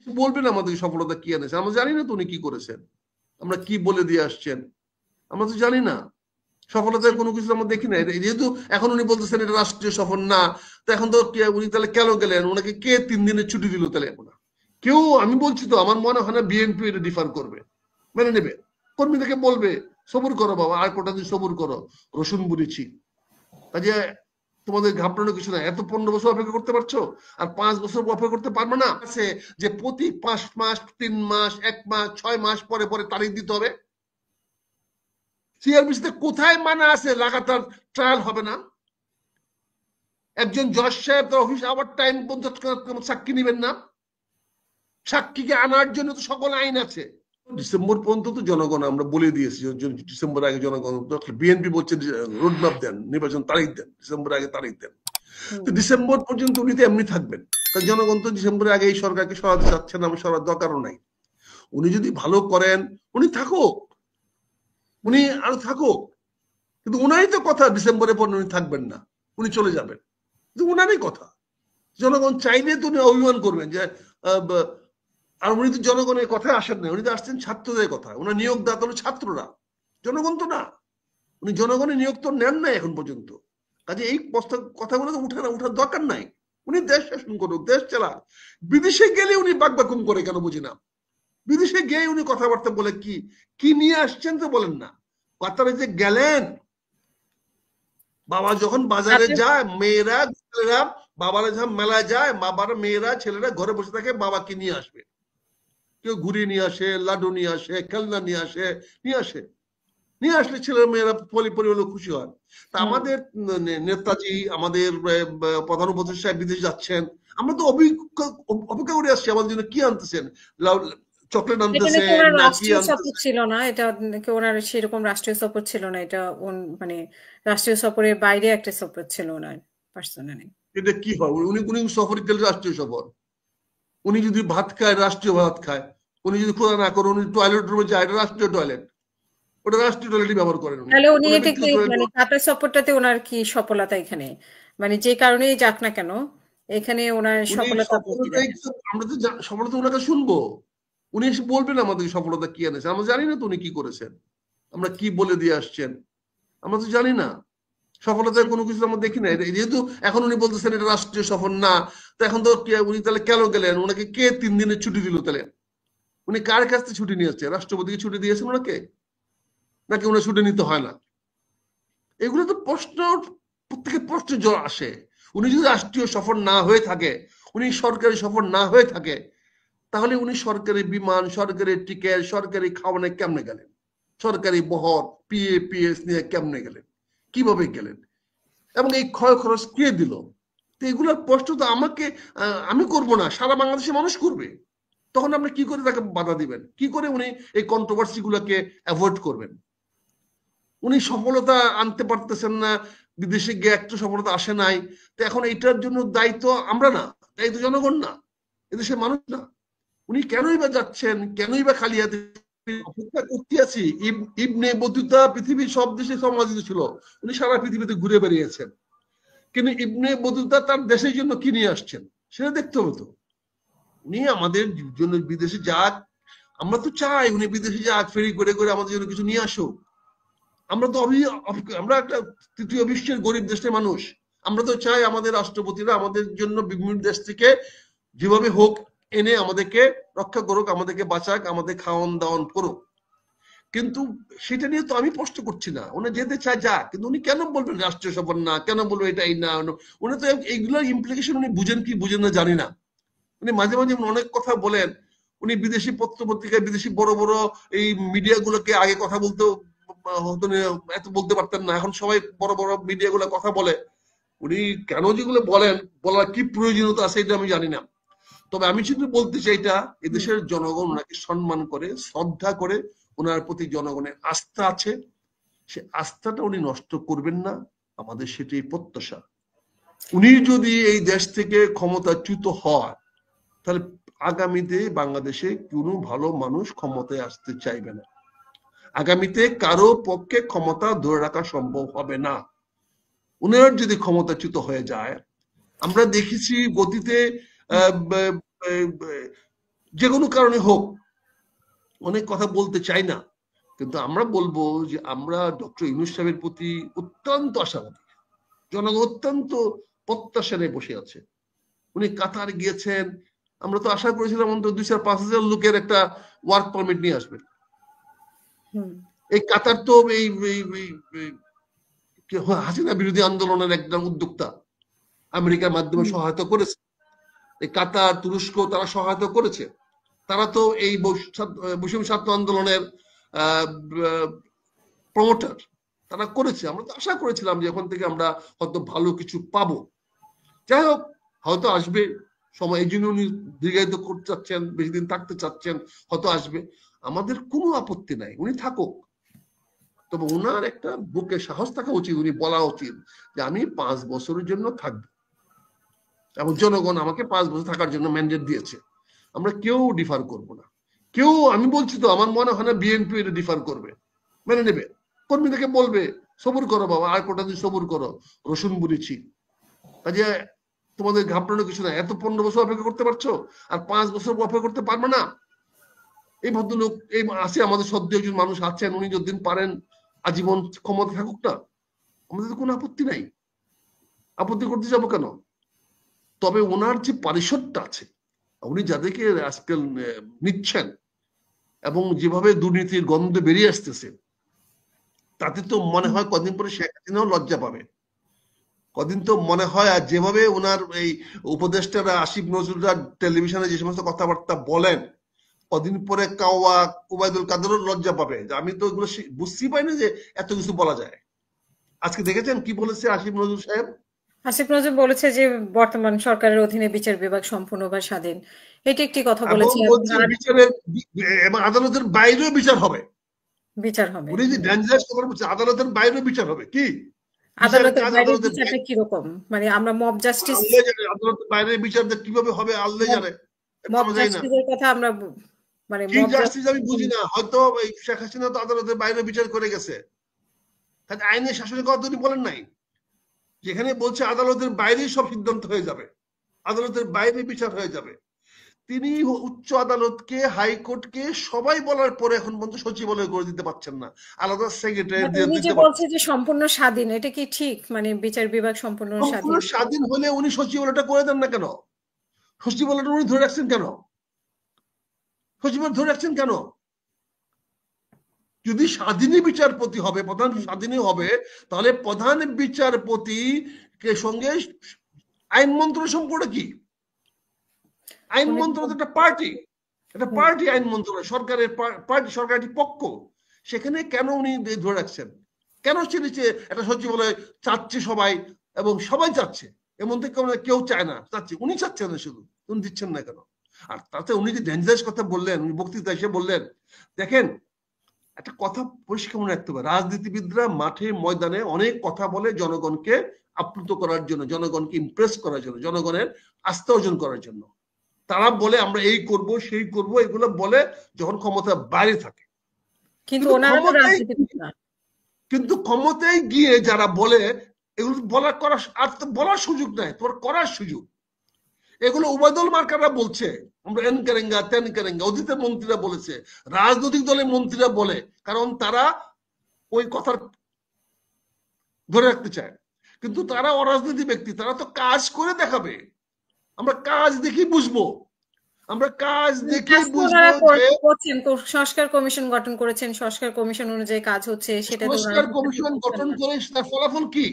বলবেন আমাদের সফলতা কি এনেছে, আমরা জানি না তো উনি কি করেছেন, আমরা কি বলে দিয়ে আসছেন, আমরা তো জানি না। সফলতার কোনো কিছু আমরা দেখি না। যেহেতু এখন উনি বলতেছেন এটা রাষ্ট্রীয় সফর না, তো এখন তো উনি তাহলে কেন গেলেন, ওনাকে কে 3 দিনের ছুটি দিল তাহলে? এখন কেউ, আমি বলছি তো, আমার মনে হয় না বিএনপি এটা ডিফার করবে, মেনে নেবে। কর্মীদেরকে বলবে সবুর করো বাবা, আর কটা দিন সবুর করো, রসুন বুড়েছি। কাজে তোমাদের ঘাবড়ানো কিছু না। এত 15 বছর অপেক্ষা করতে পারছো, আর 5 বছর অপেক্ষা করতে পারবে না? আছে যে প্রতি 5 মাস, 3 মাস, 1 মাস, 6 মাস পরে পরে তারিখ দিতে হবে। সিআরবিসিতে কোথায় মানা আছে লাগাতার ট্রায়াল হবে না? একজন জজ সাহেব তার অফিস আওয়ার টাইম পর্যন্ত সাক্ষী নেবেন না? সাক্ষীকে আনার জন্য তো সকল আইন আছে। ডিসেম্বর পর্যন্ত তো জনগণ আমরা বলে দিয়েছি, ডিসেম্বর আগে জনগণ, বিএনপি বলছে রোডম্যাপ দেন, নির্বাচন তারিখ দেন, ডিসেম্বর আগে তারিখ দেন। তো ডিসেম্বর পর্যন্ত উনি তো এমনি থাকবেন, কারণ জনগণ তো ডিসেম্বরের আগে এই সরকারকে সরাতে চাচ্ছে না, সরার দরকারও নাই। উনি যদি ভালো করেন উনি থাকুক, উনি আরো থাকুক, কিন্তু উনারই তো কথা ডিসেম্বরের পর উনি থাকবেন না, উনি চলে যাবেন, কিন্তু উনারই কথা। জনগণ চাইলে তো উনি অভিমান করবেন যে আর উনি তো জনগণের কথায় আসেন না, উনি তো আসছেন ছাত্রদের কথা, ওনার নিয়োগদাতা হলো ছাত্ররা, জনগণ তো না। উনি জনগণের নিয়োগ তো নেন নাই এখন পর্যন্ত। কাজে এই কথাগুলো তো উঠার দরকার নাই। উনি দেশ শাসন করুক, দেশ চালাক। বিদেশে গেলে উনি বাকবাকুম করে কেন বুঝি না? বিদেশে গিয়ে উনি কথাবার্তা বলে কি কি নিয়ে আসছেন তো বলেন না। কাতারে যে গেলেন, বাবা যখন বাজারে যায়, মেয়েরা ছেলেরা, বাবারা যখন মেলায় যায়, বাবারা মেয়েরা ছেলেরা ঘরে বসে থাকে, বাবা কি নিয়ে আসবে? কেউ ঘুরিয়ে নিয়ে আসে, লাডু নিয়ে আসে, খেলনা নিয়ে আসে, নিয়ে আসলে ছেলের মেয়েরা পরিবার খুশি হয়। তা আমাদের নেতাজি, আমাদের প্রধান উপদেষ্টা বিদেশ যাচ্ছেন, আমরা তো অপেক্ষা করে আসছি আমাদের জন্য কি আনতেছেন, চকলেট আনতেছেন নাকি সফর ছিল না এটা, ওনার সেরকম রাষ্ট্রীয় সফর ছিল না এটা, মানে রাষ্ট্রীয় সফরের বাইরে একটা সফর ছিল ওনার পার্সোনালি। এটা কি হয়? উনি উনি সফরে গেলে রাষ্ট্রীয় সফর। উনি যদি ভাত খায় রাষ্ট্রীয় ভাত খায়, উনি যদি খোদা না করে উনি টয়লেট রুমে যায়, এটা রাষ্ট্রীয় টয়লেট, ওটা রাষ্ট্রীয় টয়লেটই ব্যবহার করেন উনি, তাহলে উনি ওনার এটা কি ব্যক্তিগত টয়লেট। মানে কাতার সফরটাতে ওনার কি সফলতা এখানে, মানে যে কারণেই যাক না কেন এখানে ওনার উনি সফলতা আপনি কি সফলতাই দেখেন? আমরা তো সফলতা ওনাকে শুনবো, উনি এসে বলবেন আমাদের সফলতা কি এনেছে, আমরা জানি না তো উনি কি করেছেন, আমরা কি বলে দিয়ে আসছেন, আমরা তো জানি না। সফলতার কোনো কিছু আমরা দেখি না। যেহেতু এখন উনি বলতেছেন এটা রাষ্ট্রীয় সফর না, তো এখন তো উনি তাহলে কেন গেলেন, ওনাকে কে 3 দিনের ছুটি দিল তাহলে? উনি কার কাছ থেকে ছুটি নিয়েছে? রাষ্ট্রপতিকে ছুটি দিয়েছেন ওনাকে, নাকি ওনার ছুটি নিতে হয় না? এগুলো তো প্রশ্ন, প্রত্যেকে প্রশ্ন আসে। উনি যদি রাষ্ট্রীয় সফর না হয়ে থাকে, উনি সরকারি সফর না হয়ে থাকে, তাহলে উনি সরকারি বিমান, সরকারি টিকেট, সরকারি খাওয়ানে কেমনে গেলেন? সরকারি বহর, পিএস নিয়ে কেমনে গেলেন? কিভাবে গেলেন? এবং এই ক্ষয় খরচ কে দিল? তো এগুলোর প্রশ্ন তো আমাকে, আমি করব না, সারা বাংলাদেশের মানুষ করবে। তখন আপনি কি করে তাকে বাধা দিবেন? কি করে উনি এই কন্ট্রোভার্সি গুলোকে অ্যাভয়েড করবেন? উনি সফলতা আনতে পারতেছেন না, বিদেশে গিয়ে একটা সফলতা আসে নাই, তো এখন এইটার জন্য দায়িত্ব আমরা না, দায়িত্ব জনগণ না, এদেশের মানুষ না। উনি কেনই বা যাচ্ছেন, কেনই বা খালি হাতে? অপেক্ষা করতে আছি। ইবনে বতুতা পৃথিবীর সব দেশে সমাজিত ছিল, উনি সারা পৃথিবীতে ঘুরে বেরিয়েছেন, কিন্তু ইবনে বতুতা তার দেশের জন্য কি নিয়ে আসছেন সেটা দেখতে হবে তো। উনি আমাদের জন্য বিদেশে যাক, আমরা তো চাই উনি বিদেশে যাক, ফেরি করে করে আমাদের জন্য কিছু নিয়ে আসুক। আমরা তো আমরা একটা তৃতীয় বিশ্বের গরিব দেশের মানুষ, আমরা তো চাই আমাদের রাষ্ট্রপতিরা আমাদের জন্য বিভিন্ন দেশ থেকে যেভাবে হোক এনে আমাদেরকে রক্ষা করুক, আমাদেরকে বাঁচাক, আমাদের খাওয়ান দাওয়ান করুক। কিন্তু সেটা নিয়ে তো আমি প্রশ্ন করছি না, উনি যেতে চায় যাক, কিন্তু উনি কেন বলবেন রাষ্ট্রীয় সফর না, কেন বলবেন এটাই না? উনি তো এইগুলোর ইমপ্লিকেশন উনি বুঝেন কি বুঝেন না জানি না। উনি মাঝে মাঝে অনেক কথা বলেন। উনি বিদেশি পত্র পত্রিকায়, বিদেশি বড় বড় এই মিডিয়া গুলোকে আগে কথা বলতে হতো না, এত বলতে পারতেন না, এখন সবাই বড় বড় মিডিয়া গুলো কথা বলে। উনি কেন যেগুলো বলেন, বলার কি প্রয়োজনীয়তা আছে এটা আমি জানি না। তবে আমি শুধু বলতে চাই এটা, এদেশের জনগণ ওনাকে সম্মান করে, শ্রদ্ধা করে, ওনার প্রতি জনগণের আস্থা আছে, সে আস্থাটা উনি নষ্ট করবেন না, আমাদের সেটাই প্রত্যাশা। উনি যদি এই দেশ থেকে ক্ষমতাচ্যুত হয়, তাহলে আগামীতে বাংলাদেশে কোনো ভালো মানুষ ক্ষমতায় আসতে চাইবে না। আগামীতে কারো পক্ষে ক্ষমতা ধরে রাখা সম্ভব হবে না। উনার যদি ক্ষমতাচ্যুত হয়ে যায়, আমরা দেখেছি গতিতে যে কোনো কারণে হোক, অনেক কথা বলতে চাই না, কিন্তু আমরা বলবো যে আমরা ডক্টর ইউনূস সাহেবের প্রতি অত্যন্ত আশাবাদী। জনগণ অত্যন্ত প্রত্যাশা নিয়ে বসে আছে। উনি কাতার গিয়েছেন, আমরা তো আশা করেছিলাম অন্তত 2,000-5,000 লোকের একটা ওয়ার্ক পারমিট নিয়ে আসবেন। এই কাতার তো এই হাসিনা বিরোধী আন্দোলনের একদম উদ্যোক্তা, আমেরিকার মাধ্যমে সহায়তা করেছে। এই কাতার, তুরস্ক তারা সহায়তা করেছে। তারা তো এই বৈষম্য ছাত্র আন্দোলনের প্রমোটার, তারা করেছে। আমরা তো আশা করেছিলাম যে ওখান থেকে আমরা হয়তো ভালো কিছু পাবো। যাই হোক, হয়তো আসবে সময়, এই জন্য উনি দীর্ঘায়িত করতে চাচ্ছেন, বেশি দিন থাকতে চাচ্ছেন, হয়তো আসবে। আমাদের কোনো আপত্তি নাই, উনি থাকুক। তবে ওনার একটা বুকে সাহস থাকা উচিত, উনি বলা উচিত যে আমি 5 বছরের জন্য থাকবো এবং জনগণ আমাকে 5 বছর থাকার জন্য ম্যান্ডেট দিয়েছে। আমরা কেউ ডিফার করব না, কেউ। আমি বলছি তো, আমার মনে হয় না বিএনপি এটা ডিফার করবে, মেনে নেবে। কর্মীদেরকে বলবে সবুর করো বাবা, আর কটা দিন সবুর করো, রসুন বুনেছি। কাজে তোমাদের ঘাবড়ানোর কিছু না। এত 15 বছর অপেক্ষা করতে পারছো, আর 5 বছর অপেক্ষা করতে পারবে না? এই ভদ্রলোক, এই আছে আমাদের সদ্য একজন মানুষ আছেন, উনি যতদিন পারেন আজীবন ক্ষমতা থাকুক না, আমাদের কোনো আপত্তি নাই, আপত্তি করতে যাবো কেন? তবে ওনার যে পারিষদটা আছে, উনি যাদেরকে আজকাল নিচ্ছেন এবং যেভাবে দুর্নীতির গন্ধ বেরিয়ে আসতেছে, তাতে তো মনে হয় কদিন পরে শেখ হাসিনাও লজ্জা পাবে। কদিন তো মনে হয়, আর যেভাবে ওনার এই উপদেষ্টারা আসিফ নজরুলরা টেলিভিশনে যে সমস্ত কথাবার্তা বলেন, কদিন পরে কাওয়া ওবায়দুল কাদেরও লজ্জা পাবে যে আমি তো এগুলো বুঝতেই পাই না যে এত কিছু বলা যায়। আজকে দেখেছেন কি বলেছে আসিফ নজরুল সাহেব? আসিফ নজরুল বলেছে যে বর্তমান সরকারের অধীনে বিচার বিভাগ সম্পূর্ণভাবে স্বাধীন, এটি একটি কথা এবং বলেছে। বলছে বিচারের এবং আদালতের বাইরেও বিচার হবে। বিচার হবে, উনি যে ডেঞ্জারাস কথা বলছে, আদালতের বাইরেও বিচার হবে। কি বিচার আদালতের কাজ? বাইরে আদালতের বিচারটা কিরকম, মানে আমরা মব জাস্টিস, আল্লাহ জানে আদালতের বাইরে বিচার কিভাবে হবে, আল্লাহ জানে, মব আমরা জানি না। জাস্টিসের কথা আমরা মানে কি মব জাস্টিস জাস্টিস আমি বুঝি না। হয়তো এই শেখ হাসিনা তো আদালতের বাইরে বিচার করে গেছে, তাহলে আইনের শাসনের কথা উনি বলেন নাই, যেখানে বলছে আদালতের বাইরেই সব সিদ্ধান্ত হয়ে যাবে, আদালতের বাইরে বিচার হয়ে যাবে। তিনি উচ্চ আদালতকে, হাইকোর্টকে সবাই বলার পরে এখন পর্যন্ত সচিবালয় করে দিতে পারছেন না, আলাদা সেক্রেটারি দিয়ে উনি যে দিতে বলছে পারছেন। যে সম্পূর্ণ স্বাধীন, এটা কি ঠিক? মানে বিচার বিভাগ সম্পূর্ণ সম্পূর্ণ স্বাধীন? স্বাধীন হলে উনি সচিবালয়টা করে দেন না কেন? সচিবালয়টা উনি ধরে রাখছেন কেন? সচিবালয় ধরে রাখছেন কেন? যদি স্বাধীনই বিচারপতি হবে, প্রধান স্বাধীনই হবে, তাহলে প্রধান বিচারপতি কে সঙ্গে আইন মন্ত্রণালয়ের সম্পর্ক কি? আইন উনি মন্ত্রণালয় একটা পার্টি, একটা পার্টি আইন মন্ত্রণালয়, সরকারের পার্টি, সরকারের পক্ষ। সেখানে কেন উনি ধরে রাখছেন? কেন সে একটা সচিবালয় চাচ্ছে সবাই, এবং সবাই চাচ্ছে, এমন থেকে কেউ চায় না, চাচ্ছে উনি চাচ্ছেন না, শুধু উনি দিচ্ছেন না কেন? আর তাতে উনি যে ডেঞ্জারাস কথা বললেন, উনি বক্তৃতা এসে বললেন, দেখেন একটা কথা পরিষ্কার মনে রাখতে হবে, রাজনীতিবিদরা মাঠে ময়দানে অনেক কথা বলে জনগণকে আপ্লুত করার জন্য, জনগণকে ইমপ্রেস করার জন্য, জনগণের আস্থা অর্জন করার জন্য। তারা বলে আমরা এই করব সেই করব, এগুলো বলে যখন ক্ষমতা বাইরে থাকে। কিন্তু ওনারা তো রাজনীতিবিদ না। কিন্তু ক্ষমতায় গিয়ে যারা বলে, এগুলো বলার সুযোগ নাই, তোমার করার সুযোগ। এগুলো ওবায়দুল মার্কাররা বলছে, আমরা এন কারেঙ্গা তেন কারেঙ্গা, অতীতের মন্ত্রীরা বলেছে, রাজনৈতিক দলের মন্ত্রীরা বলে, কারণ তারা ওই কথা ধরে রাখতে চায়। কিন্তু তারা অরাজনীতি ব্যক্তি, তারা তো কাজ করে দেখাবে। আমরা কাজ দেখি বুঝবো, আমরা কাজ দেখে বুঝবো যে সংস্কার কমিশন গঠন করেছেন, সংস্কার কমিশন অনুযায়ী কাজ হচ্ছে, সেটা তো সংস্কার কমিশন গঠন করে তার ফলাফল কি?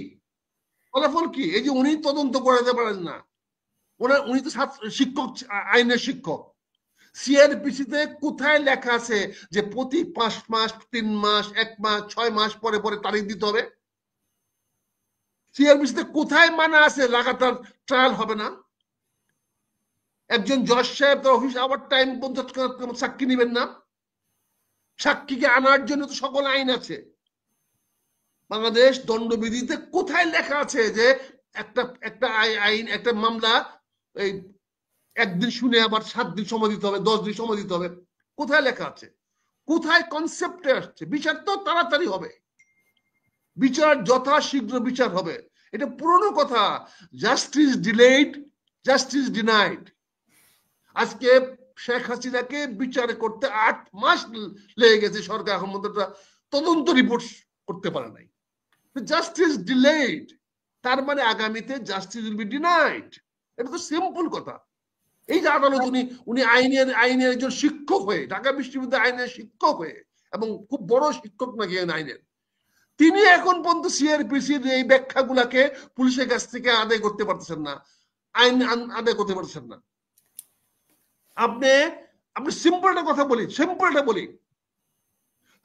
ফলাফল কি? এই যে উনি তদন্ত করাতে পারেন না, উনি তো শিক্ষক, আইনের শিক্ষক। সিআরপিসিতে কোথায় লেখা আছে যে প্রতি 5 মাস, 3 মাস, 1 মাস, 6 মাস পরে পরে তারিখ দিতে হবে? সিআরপিসিতে কোথায় মানা আছে লাগাতার ট্রায়াল হবে না? একজন জজ সাহেব তার অফিস আওয়ার টাইম পর্যন্ত সাক্ষী নেবেন না? সাক্ষীকে আনার জন্য তো সকল আইন আছে। বাংলাদেশ দণ্ডবিধিতে কোথায় লেখা আছে যে একটা আইন, একটা মামলা এই 1 দিন শুনে আবার 7 দিন সময় দিতে হবে, 10 দিন সময় দিতে হবে? কোথায় লেখা আছে? কোথায় কনসেপ্টে আসছে? বিচার তো তাড়াতাড়ি হবে, বিচার যথাশীঘ্র বিচার হবে। এটা পুরনো কথা, জাস্টিস ডিলেইড, জাস্টিস ডিনাইড। আজকে শেখ হাসিনাকে বিচার করতে 8 মাস লেগে গেছে, সরকার এখন মধ্যে তদন্ত রিপোর্ট করতে পারে নাই। জাস্টিস ডিলেড, তার মানে আগামীতে জাস্টিস উইল বি ডিনাইড। এটা তো সিম্পল কথা। এই যে আদালত, উনি আইনের একজন শিক্ষক হয়ে, ঢাকা বিশ্ববিদ্যালয় আইনের শিক্ষক হয়ে, এবং খুব বড় শিক্ষক নাকি আইনের, তিনি এখন পর্যন্ত সিআরপিসির এই ব্যাখ্যাগুলাকে পুলিশের কাছ থেকে আদায় করতে পারতেছেন না, আইন আদায় করতে পারতেছেন না। আপনি সিম্পল একটা কথা বলি,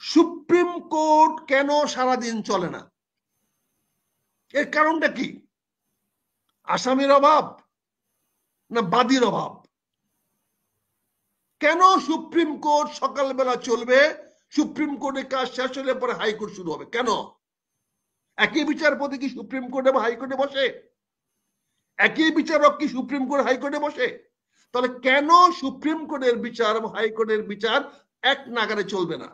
সুপ্রিম কোর্ট কেন সারাদিন চলে না? এর কারণটা কি? আসামির অভাব না বাদীর অভাব? কেন সুপ্রিম কোর্ট সকালবেলা চলবে, সুপ্রিম কোর্টের কাজ শেষ হলে পরে হাইকোর্ট শুরু হবে? কেন? একই বিচারপতি কি সুপ্রিম কোর্ট এবং হাইকোর্টে বসে? একই বিচারক কি সুপ্রিম কোর্ট হাইকোর্টে বসে? তাহলে কেন সুপ্রিম কোর্টের বিচার এবং হাইকোর্টের বিচার এক নাগারে চলবে না?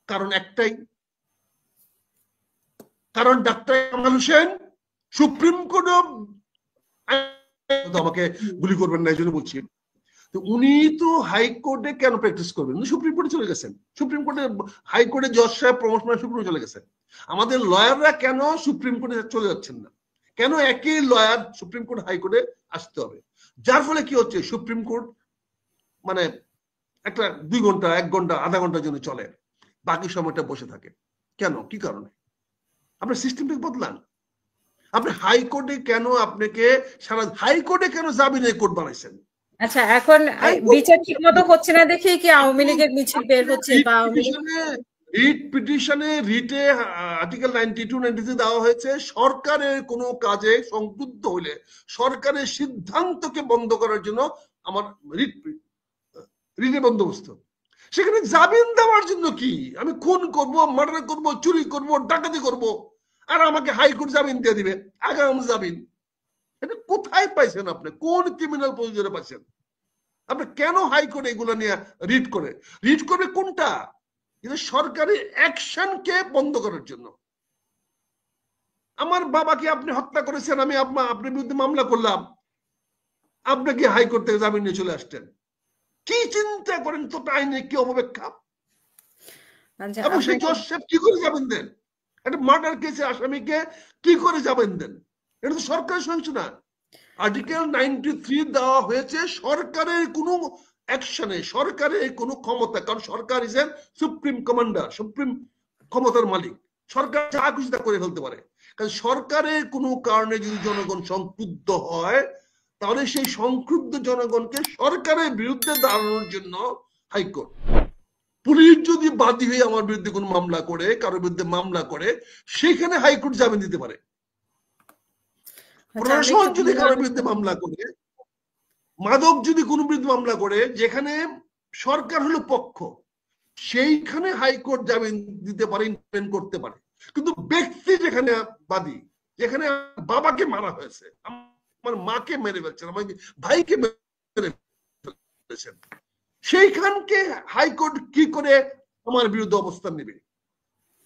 কারণ একটাই, কারণ doctor Kamal Hossain supreme court, আমাকে গুলি করবেন না এই জন্য বলছি, উনি তো হাইকোর্টে কেন প্র্যাকটিস করবেন? সুপ্রিম কোর্টে চলে গেছেন, সুপ্রিম কোর্টে হাইকোর্টে জজ সাহেব প্রমোশন সুপ্রিম চলে গেছেন। আমাদের লয়াররা কেন সুপ্রিম কোর্টে চলে যাচ্ছেন না? কেন একই লয়ার সুপ্রিম কোর্ট হাইকোর্টে আসতে হবে? যার ফলে কি হচ্ছে, সুপ্রিম কোর্ট মানে একটা 2 ঘন্টা 1 ঘন্টা আধা ঘন্টার জন্য চলে, বাকি সময়টা বসে থাকে। কেন? কি কারণে? আপনার সিস্টেমটাকে বদলান। আপনি হাইকোর্টে কেন, আপনাকে সারা হাইকোর্টে কেন জামিনের কোর্ট বানাইছেন? আচ্ছা, এখন বিচার ঠিক মতো হচ্ছে না দেখে কি আওয়ামী লীগের মিছিল বের হচ্ছে? বা আওয়ামী লীগ রিটে আর্টিকেল 92 93 দেওয়া হয়েছে, সরকারের কোনো কাজে সংযুক্ত হলে সরকারের সিদ্ধান্তকে বন্ধ করার জন্য আমার রিটে বন্দোবস্ত। সেখানে জামিন দেওয়ার জন্য কি? আমি খুন করব, মার্ডার করব, চুরি করব, ডাকাতি করব, আর আমাকে হাইকোর্ট জামিন দিয়ে দিবে, আগাম জামিন। এটা কোথায় পাইছেন আপনি? কোন ক্রিমিনাল প্রসিডিউরে পাইছেন? আপনি কেন হাইকোর্ট এগুলো নিয়ে রিট করবে কোনটা? কিন্তু সরকারি অ্যাকশনকে বন্ধ করার জন্য। আমার বাবাকে আপনি হত্যা করেছেন, আমি আপনার বিরুদ্ধে মামলা করলাম, আপনাকে হাইকোর্ট থেকে জামিন নিয়ে চলে আসতেন। কি চিন্তা করেন তো আইনে কি অপব্যাখ্যা? এবং সেই জজ সাহেব কি করে জামিন দেন? একটা মার্ডার কেসে আসামিকে কি করে জামিন দেন? এটা তো সরকারের সহিংসতা। আর্টিকেল 93 দেওয়া হয়েছে সরকারের কোনো অ্যাকশনে, সরকারের কোনো ক্ষমতা, কারণ সরকার is an supreme commander, supreme ক্ষমতার মালিক। সরকার যা খুশি তা করে ফেলতে পারে। কারণ সরকারের কোনো কারণে যদি জনগণ সংক্রুদ্ধ হয়, তাহলে সেই সংক্রুদ্ধ জনগণকে সরকারের বিরুদ্ধে দাঁড়ানোর জন্য হাইকোর্ট। পুলিশ যদি বাদী হয়ে আমার বিরুদ্ধে কোনো মামলা করে, কারোর বিরুদ্ধে মামলা করে, সেখানে হাইকোর্ট জামিন দিতে পারে। প্রশাসন যদি কারোর বিরুদ্ধে মামলা করে, মাদক যদি কোনো বিরুদ্ধে মামলা করে, যেখানে সরকার হলো পক্ষ, সেইখানে হাইকোর্ট জামিন দিতে পারে, ইন্টারভেন করতে পারে। কিন্তু ব্যক্তি যেখানে বাদী, যেখানে বাবাকে মারা হয়েছে, আমার মাকে মেরে ফেলছেন, আমার ভাইকে মেরে ফেলছেন, সেইখানকে হাইকোর্ট কি করে আমার বিরুদ্ধে অবস্থান নেবে?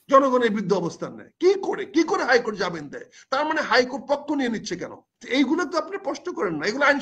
জনগণের বিরুদ্ধে অবস্থান নেয় কি করে হাইকোর্ট জামিন দেয়? তার মানে হাইকোর্ট পক্ষ নিয়ে নিচ্ছে কেন? এইগুলো তো আপনি প্রশ্ন করেন না, এগুলো আইন